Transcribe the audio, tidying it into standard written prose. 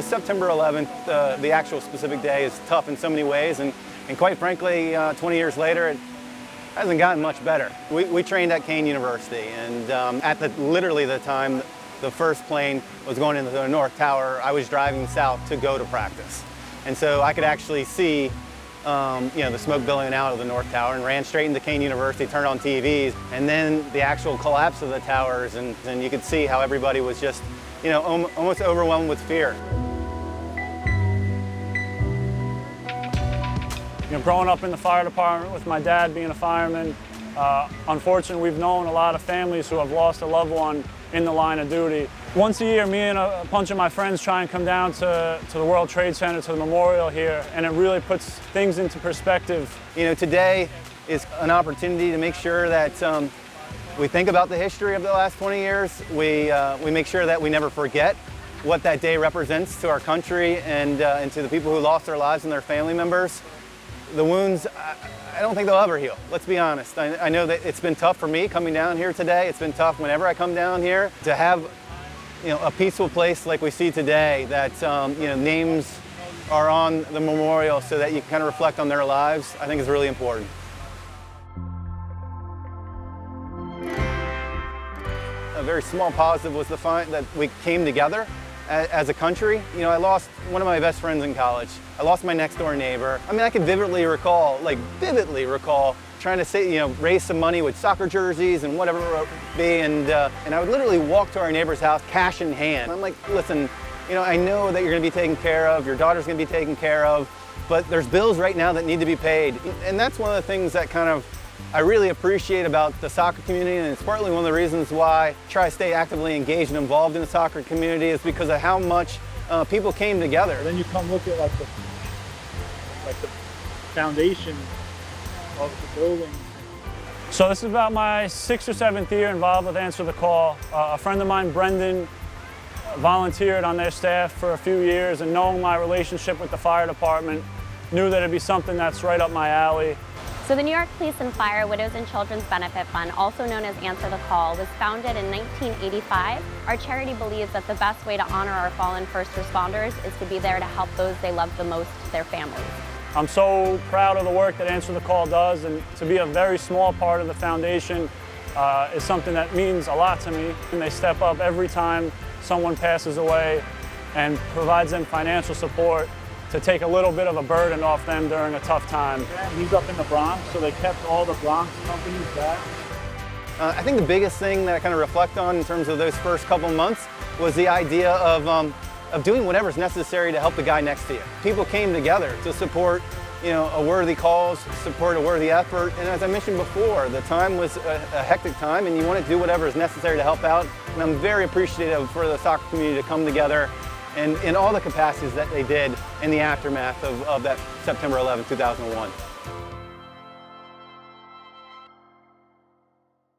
September 11th, the actual specific day, is tough in so many ways, and quite frankly, 20 years later, it hasn't gotten much better. We trained at Kean University, and at literally the time the first plane was going into the North Tower, I was driving south to go to practice. And so I could actually see the smoke billowing out of the North Tower, and ran straight into Kean University, turned on TVs, and then the actual collapse of the towers, and you could see how everybody was just almost overwhelmed with fear. Growing up in the fire department with my dad being a fireman, unfortunately we've known a lot of families who have lost a loved one in the line of duty. Once a year, me and a bunch of my friends try and come down to the World Trade Center, to the memorial here, and it really puts things into perspective. Today is an opportunity to make sure that we think about the history of the last 20 years. We make sure that we never forget what that day represents to our country and to the people who lost their lives and their family members. The wounds, I don't think they'll ever heal, let's be honest. I know that it's been tough for me coming down here today. It's been tough whenever I come down here. To have a peaceful place like we see today, that names are on the memorial so that you can kind of reflect on their lives, I think is really important. A very small positive was the fact that we came together as a country. I lost one of my best friends in college. I lost my next door neighbor. I can vividly recall trying to raise some money with soccer jerseys and whatever it would be, and I would literally walk to our neighbor's house, cash in hand. I'm like, listen, I know that you're gonna be taken care of, your daughter's gonna be taken care of, but there's bills right now that need to be paid. And that's one of the things that I really appreciate about the soccer community, and it's partly one of the reasons why I try to stay actively engaged and involved in the soccer community, is because of how much people came together. Then you come look at the foundation of the building. So this is about my 6th or 7th year involved with Answer the Call. A friend of mine, Brendan, volunteered on their staff for a few years, and knowing my relationship with the fire department, knew that it'd be something that's right up my alley. So the New York Police and Fire Widows and Children's Benefit Fund, also known as Answer the Call, was founded in 1985. Our charity believes that the best way to honor our fallen first responders is to be there to help those they love the most, their families. I'm so proud of the work that Answer the Call does, and to be a very small part of the foundation is something that means a lot to me. And they step up every time someone passes away and provides them financial support to take a little bit of a burden off them during a tough time. He's up in the Bronx, so they kept all the Bronx companies back. I think the biggest thing that I kind of reflect on in terms of those first couple months was the idea of doing whatever's necessary to help the guy next to you. People came together to support a worthy cause, support a worthy effort, and as I mentioned before, the time was a hectic time, and you want to do whatever is necessary to help out. And I'm very appreciative for the soccer community to come together and in all the capacities that they did in the aftermath of that September 11, 2001.